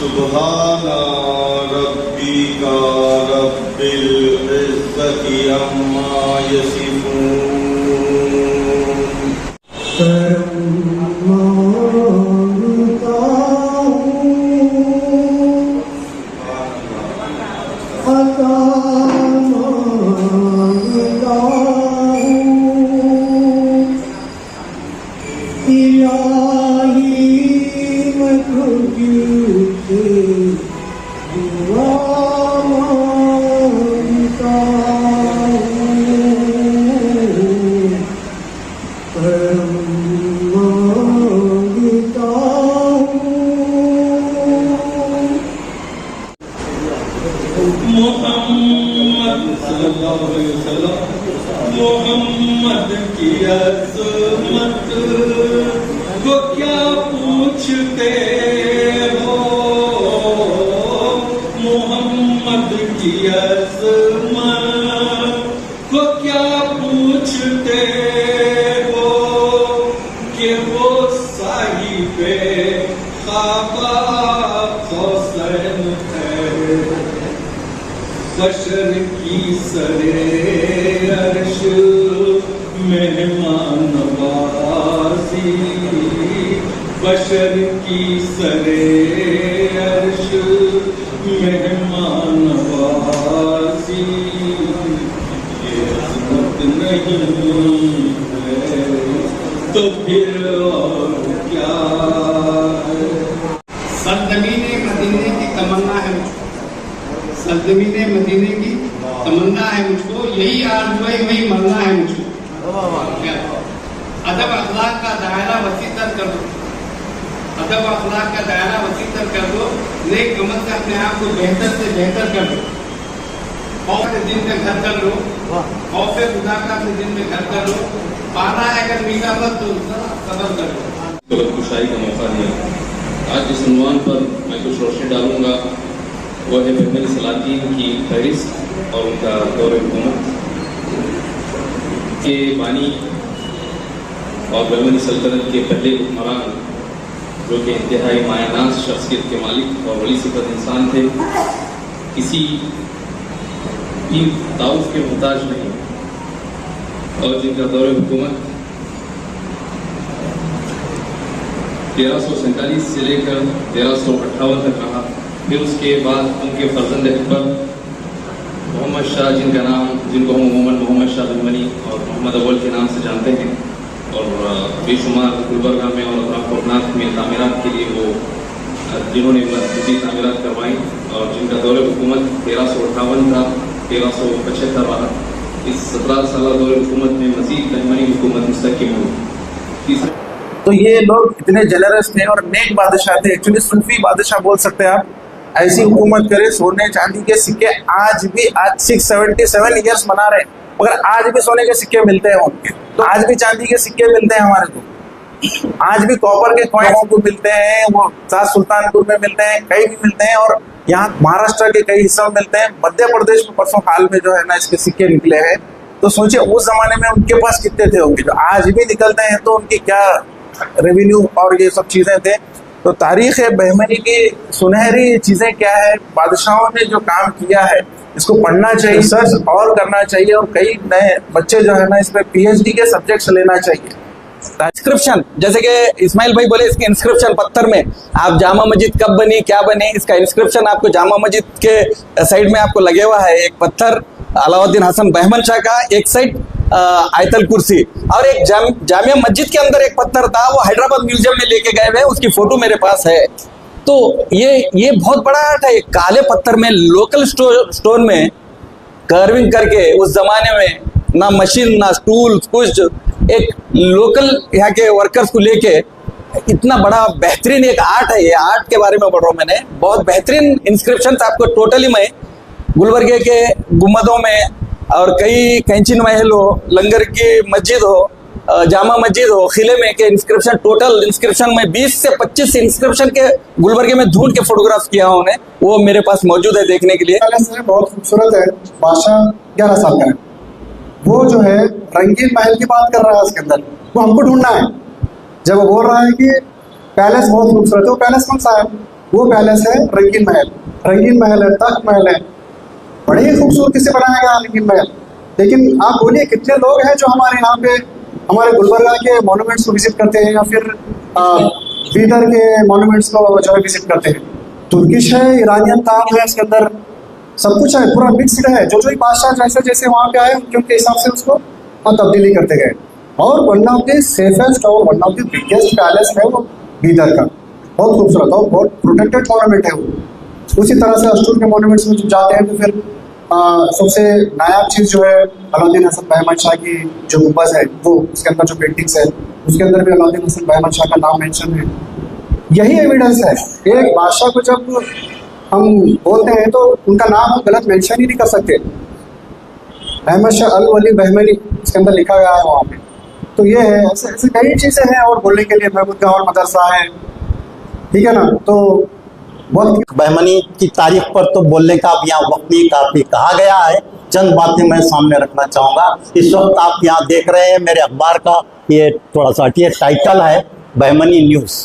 सुब्हाना रब्बिका रब्बिल इज्जति अम्मा यसिफून। मोहम्मद की अज़मत को क्या पूछते हो, मोहम्मद की अज़मत को क्या पूछते हो, कि वो साहिबे ख़ाबा हुसैन है, बशर की सरे अर्श मेहमान नवाज़ी, बशर की सरे अर्श मेहमान नवाज़ी, ये अज़मत नहीं है तो फिर और क्या है। सरज़मीने मदीने की तमन्ना है मुझको, सरज़मीने मदीने की तमन्ना है मुझको, यही आरज़ू है, वही मरना है मुझको। अदब अखलाक का दायरा वसीतर कर दो, अदब अखलाक का दायरा वसीतर कर दो, नेक अमल से अपने आप को बेहतर से बेहतर कर दो, खौफ दिन में घर कर लो, खौफ खुदा का अपने दिन में घर कर लो, पाना है अगर मीठा मत तो सबर कर लो। खुशाई का मौका दिया। आज जिस उन्वान पर मैं कुछ रोशनी डालूंगा वो है बहमनी सलातीन की फहरिस्त और उनका दौर हुकूमत के बानी और बहमनी सल्तनत के पहले हुक्मरान जो कि इंतहाई मायानाज शख्सियत के मालिक और वली सिफत इंसान थे, किसी की ताउफ के मुहताज नहीं, और जिनका दौर हुकूमत 1347 से लेकर 1358 तक रहा। फिर उसके बाद उनके फर्जंद अकबर मोहम्मद शाह, जिनको हम मोहम्मद शाह बहमनी और मोहम्मद अव्वल के नाम से जानते हैं, और बेशुमार गुलबर्गा में और रामपुरनाथ में तामीरात के लिए वो जिन्होंने मस्जिदी तामीरात करवाई, और जिनका दौर हुकूमत 1358 था, 1375 रहा। इस 17 साल दौर हुकूमत में मज़ीद बहमनी हुकूमत मुस्तकिम हुई। तो ये लोग इतने जनरस थे और नेक बादशाह थे, एक्चुअली सूफी बादशाह बोल सकते हैं आप। ऐसी हुकूमत करे, सोने चांदी के सिक्के आज 677 ईयर्स मना रहे हैं, मगर आज भी सोने के सिक्के मिलते हैं उनके, तो आज भी चांदी के सिक्के मिलते हैं हमारे को, आज भी कॉपर के कॉइनों को मिलते हैं, वो सात सुल्तानपुर में मिलते हैं, कहीं भी मिलते हैं, और यहाँ महाराष्ट्र के कई हिस्सों में मिलते हैं। मध्य प्रदेश में परसों हाल में जो है ना इसके सिक्के निकले हैं, तो सोचिए उस जमाने में उनके पास कितने थे होंगे, जो आज भी निकलते हैं, तो उनकी क्या रेवेन्यू और ये सब चीज़ें थे। तो तारीख़ बहमनी की सुनहरी चीज़ें क्या है, बादशाहों ने जो काम किया है इसको पढ़ना चाहिए, सर्च और करना चाहिए, और कई नए बच्चे जो है ना इस पर PhD के सब्जेक्ट्स लेना चाहिए। इंस्क्रिप्शन, जैसे कि इस्माइल भाई बोले, इसके इंस्क्रिप्शन पत्थर में आप जामा मस्जिद कब बनी क्या बनी, इसका इंस्क्रिप्शन आपको जामा मस्जिद के साइड में आपको लगे हुआ है, एक पत्थर अलाउद्दीन हसन बहमन शाह का, एक साइड आयतल कुर्सी, और एक जामिया मस्जिद के अंदर एक पत्थर था, वो हैदराबाद म्यूजियम में लेके गए हुए, उसकी फोटो मेरे पास है। तो ये बहुत बड़ा आर्ट है, काले पत्थर में लोकल स्टोन में कर्विंग करके, उस जमाने में ना मशीन ना टूल्स कुछ, एक लोकल यहाँ के वर्कर्स को लेके इतना बड़ा बेहतरीन एक आर्ट है। ये आर्ट के बारे में बोल रहा हूँ मैंने, बहुत बेहतरीन इंस्क्रिप्शन आपको टोटली मैं गुलबर्गे के गुम्बदों में और कई कैंचिन महल हो, लंगर की मस्जिद हो, जामा मस्जिद हो, किले में के इंस्क्रिप्शन, टोटल इंस्क्रिप्शन में 20 से 25 इंस्क्रिप्शन के गुलबर्गे में ढूंढ के फोटोग्राफ किया उन्होंने, वो मेरे पास मौजूद है देखने के लिए। बहुत खूबसूरत है। बादशाह 11 साल का है, वो जो है रंगीन महल की बात कर रहा है, उसके अंदर वो हमको ढूंढना है। जब वो बोल रहा है कि पैलेस बहुत खूबसूरत है, वो पैलेस कौन सा है? वो पैलेस है रंगीन महल। रंगीन महल है, तख्त महल है, बड़े ही खूबसूरती से बनाया गया रंगीन महल। लेकिन आप बोलिए कितने लोग हैं जो हमारे यहाँ पे हमारे गुलबर्गा के मॉन्यूमेंट्स को विजिट करते हैं या फिर बीदर के मॉन्यूमेंट्स को जो है विजिट करते हैं। तुर्किश है, ईरानियन काम है, इसके अंदर सब कुछ है, पूरा मिक्सड है। जो जो बादशाह जैसे जैसे वहाँ पे आए उनके हिसाब से उसको तब्दीली करते गए। और वन ऑफ द सेफेस्ट और one of the biggest palace है वो बीदर का, बहुत खूबसूरत और बहुत प्रोटेक्टेड मॉन्यूमेंट है वो। उसी तरह से अस्टूर के मॉन्यूमेंट्स में जब जाते हैं तो फिर सबसे नायाब चीज़ जो है अलाउद्दीन हसन बहमन शाह की जो गुंबद है वो, उसके अंदर जो पेंटिंग्स है उसके अंदर भी अलाउद्दीन हसन बहमन शाह का नाम मेंशन है। यही एविडेंस है। एक बादशाह को जब हम बोलते हैं तो उनका नाम हम गलत मेंशन ही नहीं कर सकते। अहमद शाह अल वली बहमनी इसके अंदर लिखा गया है वहाँ पे। तो ये है, ऐसे ऐसे कई चीज़ें हैं और बोलने के लिए। महमूद गौहर मदरसा है, ठीक है ना। तो बहुत बहमनी की तारीख पर तो बोलने का अब यहाँ वक्त नहीं, काफ़ी कहा गया है। चंद बातें मैं सामने रखना चाहूँगा। इस वक्त आप यहाँ देख रहे हैं मेरे अखबार का ये थोड़ा सा टाइटल है बहमनी न्यूज़।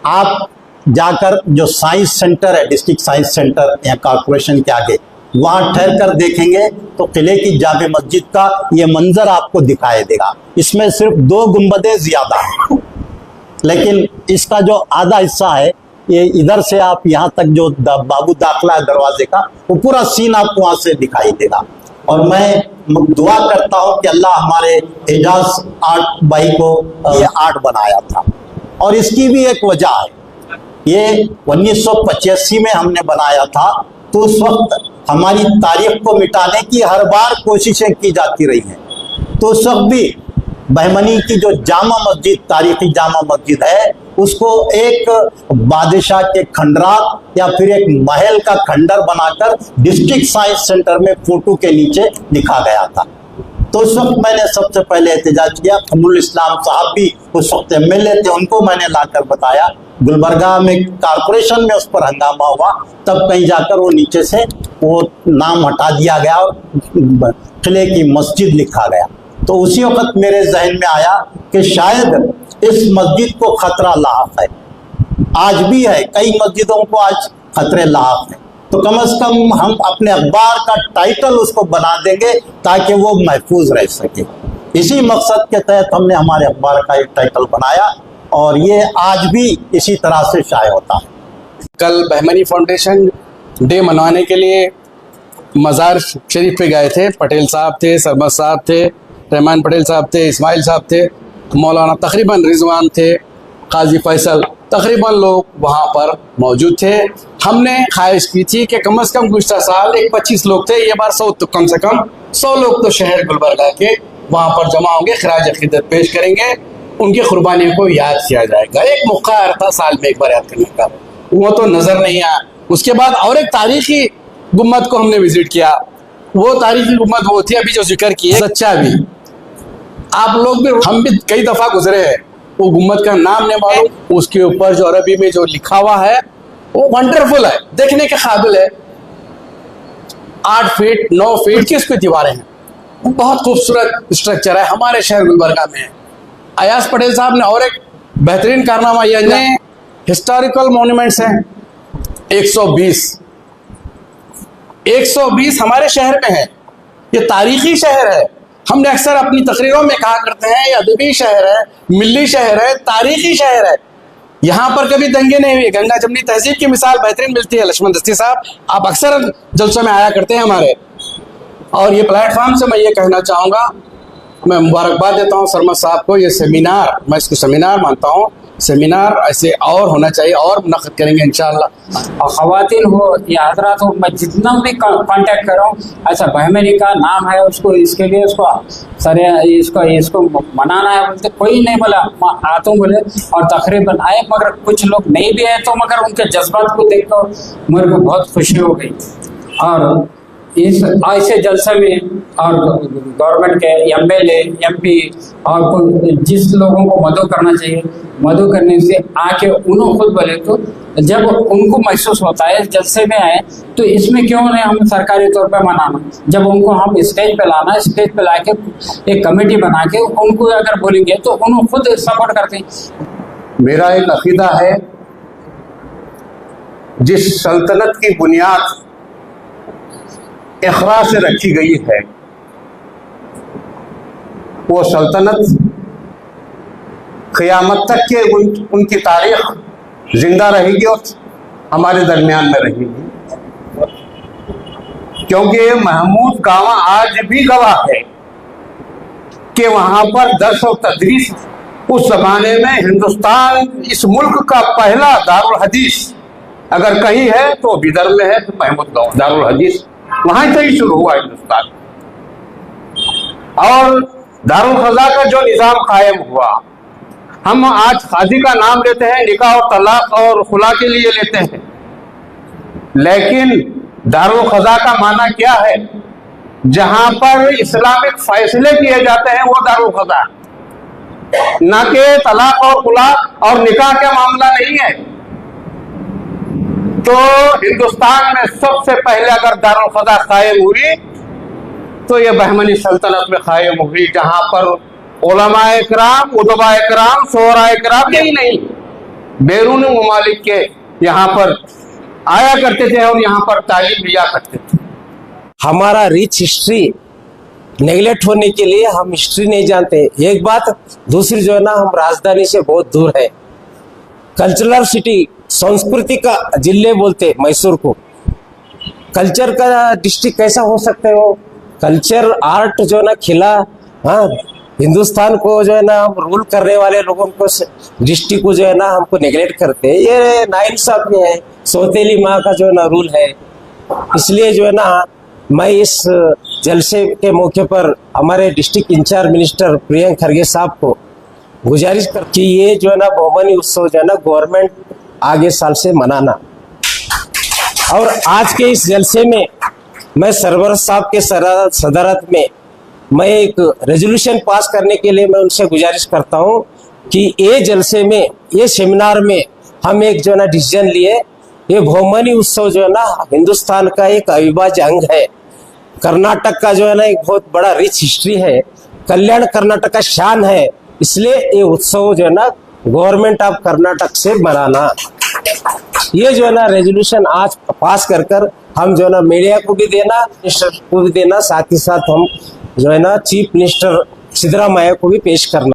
आप जाकर जो साइंस सेंटर है, डिस्ट्रिक्ट साइंस सेंटर या कॉर्पोरेशन के आगे, वहाँ ठहर कर देखेंगे तो किले की जामे मस्जिद का ये मंजर आपको दिखाई देगा। इसमें सिर्फ 2 गुंबदें ज़्यादा हैं, लेकिन इसका जो आधा हिस्सा है ये इधर से आप यहाँ तक जो बाबू दाखला है दरवाजे का, वो पूरा सीन आपको वहाँ से दिखाई देगा। और मैं दुआ करता हूँ कि अल्लाह हमारे एजाज आर्ट भाई को ये आर्ट बनाया था। और इसकी भी एक वजह है, ये 1985 में हमने बनाया था, तो उस वक्त हमारी तारीख को मिटाने की हर बार कोशिशें की जाती रही हैं। तो उस वक्त भी बहमनी की जो जामा मस्जिद, तारीखी जामा मस्जिद है, उसको एक बादशाह के खंडरात या फिर एक महल का खंडर बनाकर डिस्ट्रिक्ट साइंस सेंटर में फोटो के नीचे लिखा गया था। तो उस वक्त मैंने सबसे पहले एहतजाज किया। कमरुल इस्लाम साहब भी उस वक्त एमएलए थे, उनको मैंने लाकर बताया। गुलबर्गा में कॉर्पोरेशन में उस पर हंगामा हुआ, तब कहीं जाकर वो नीचे से वो नाम हटा दिया गया और किले की मस्जिद लिखा गया। तो उसी वक्त मेरे जहन में आया कि शायद इस मस्जिद को खतरा लाहक है, आज भी है, कई मस्जिदों को आज खतरे लाहक है। तो कम से कम हम अपने अखबार का टाइटल उसको बना देंगे ताकि वो महफूज रह सके। इसी मकसद के तहत हमने हमारे अखबार का एक टाइटल बनाया और ये आज भी इसी तरह से शाये होता है। कल बहमनी फाउंडेशन डे मनाने के लिए मज़ार शरीफ पे गए थे। पटेल साहब थे, सरमद साहब थे, रहमान पटेल साहब थे, इस्माइल साहब थे, मौलाना तकरीबन रिजवान थे, काजी फैसल, तकरीबन लोग वहाँ पर मौजूद थे। हमने ख्वाहिश की थी कि कम से कम गुज़श्ता साल एक 25 लोग थे, ये बार 100 तो कम से कम 100 लोग तो शहर गुलबर्गा के वहाँ पर जमा होंगे, खराज अक़ीदत पेश करेंगे, उनकी कुर्बानियों को याद किया जाएगा। एक मौका था साल में एक बार याद करने का, वो तो नज़र नहीं आया। उसके बाद और एक तारीखी गुम्मत को हमने विजिट किया। वो तारीखी गुम्मत वो थी अभी जो जिक्र की है, सच्चा भी। आप लोग भी, हम भी कई दफ़ा गुजरे हैं, वो गुम्मत का नाम नहीं मालूम, उसके ऊपर जो अरबी में जो लिखा हुआ है वो वंडरफुल है, देखने के काबिल है। 8 फीट 9 फीट की उसकी दीवारें हैं, बहुत खूबसूरत स्ट्रक्चर है, हमारे शहर गुलबर्गा में है। अयाज पटेल साहब ने और एक बेहतरीन कारनामा यह है, हिस्टोरिकल मॉन्यूमेंट्स हैं 120 हमारे शहर में है। ये तारीखी शहर है। हमने अक्सर अपनी तकरीरों में कहा करते हैं ये अदबी शहर है, मिल्ली शहर है, तारीखी शहर है। यहाँ पर कभी दंगे नहीं हुए। गंगा जमनी तहजीब की मिसाल बेहतरीन मिलती है। लक्ष्मण दस्ती साहब, आप अक्सर जलसों में आया करते हैं हमारे, और ये प्लेटफॉर्म से मैं ये कहना चाहूँगा, मैं मुबारकबाद देता हूँ सरमद साहब को। ये सेमिनार, मैं इसको सेमिनार मानता हूँ, सेमिनार ऐसे और होना चाहिए और मुनक़्क़िद करेंगे इंशाअल्लाह। और ख़वातीन हो या हज़रात हो, मैं जितना भी कांटेक्ट कर रहा हूँ, अच्छा बहमनी का नाम है, उसको इसके लिए उसको सरे इसको मनाना है बोलते, कोई नहीं बोला आता हूँ बोले, और तकरीबन आए, मगर कुछ लोग नहीं भी आए, तो मगर उनके जज्बात को देख कर मेरे को बहुत खुशी हो गई। और इस ऐसे जलसे में और गवर्नमेंट के एमएलए एमपी और जिस लोगों को मदद करना चाहिए, मदद करने से आके उन्होंने खुद बोले, तो जब उनको महसूस होता है जलसे में आए तो इसमें क्यों नहीं हम सरकारी तौर पे मनाना। जब उनको हम स्टेज पे लाना, स्टेज पे लाके एक कमेटी बना के उनको अगर बोलेंगे तो उन्होंने खुद सपोर्ट करते हैं। मेरा एक अकीदा है जिस सल्तनत की बुनियाद इखरा से रखी गई है, वो सल्तनत क़यामत तक के उनकी तारीख जिंदा रहेगी और हमारे दरमियान में रहेगी, क्योंकि महमूद गांव आज भी गवाह है कि वहां पर दर्स और तदरीस उस जमाने में हिंदुस्तान, इस मुल्क का पहला दारुल हदीस अगर कहीं है तो बिदर में है, तो महमूद गांव दारुल हदीस वहां से ही शुरू हुआ हिंदुस्तान। और दारुल क़ज़ा का जो निज़ाम कायम हुआ, हम आज काजी का नाम लेते हैं, निकाह और तलाक और खुला के लिए लेते हैं, लेकिन दारुल क़ज़ा का माना क्या है? जहां पर इस्लामिक फैसले किए जाते हैं वो दारुल क़ज़ा, ना कि तलाक और खुला और निकाह का मामला नहीं है। तो हिंदुस्तान में सबसे पहले अगर दारुल क़ज़ा कायम हुई तो ये बहमनी सल्तनत में कायम हुई, जहां पर उलमाए इकराम, उदबा इकराम, शोरा इकराम यही नहीं, बैरून ममालिक के यहाँ पर आया करते थे और यहाँ पर तालीम लिया करते थे। हमारा रिच हिस्ट्री नेगलेक्ट होने के लिए हम हिस्ट्री नहीं जानते, एक बात। दूसरी जो है ना, हम राजधानी से बहुत दूर है। कल्चरल सिटी, संस्कृति का जिले बोलते मैसूर को। कल्चर का डिस्ट्रिक्ट कैसा हो सकते हो? कल्चर आर्ट जो है ना खिला, हाँ, हिंदुस्तान को जो है ना हम रूल करने वाले लोगों को, डिस्ट्रिक्ट को जो है ना हमको नेगलेक्ट करते हैं, ये नाइंसाफी है, सौतेली माँ का जो है ना रूल है। इसलिए जो है ना मैं इस जलसे के मौके पर हमारे district incharge minister Priyank Kharge साहब को गुजारिश कर कि ये जो है ना बहुमनी उत्सव जो है ना गवर्नमेंट आगे साल से मनाना। और आज के इस जलसे में मैं सरवर साहब के सदारत में मैं एक रेजोल्यूशन पास करने के लिए मैं उनसे गुजारिश करता हूं कि ये जलसे में, ये सेमिनार में हम एक जो है ना डिसीजन लिए, ये बहुमनी उत्सव जो है ना हिंदुस्तान का एक अविभाज्य अंग है। कर्नाटक का जो है ना एक बहुत बड़ा रिच हिस्ट्री है, कल्याण कर्नाटक का शान है, इसलिए ये उत्सव जो है ना गवर्नमेंट ऑफ कर्नाटक से मनाना। ये जो है ना रेजोल्यूशन आज पास कर हम जो है ना मीडिया को भी देना, मिनिस्टर को भी देना, साथ ही साथ हम जो है ना चीफ मिनिस्टर सिद्धरामैया को भी पेश करना।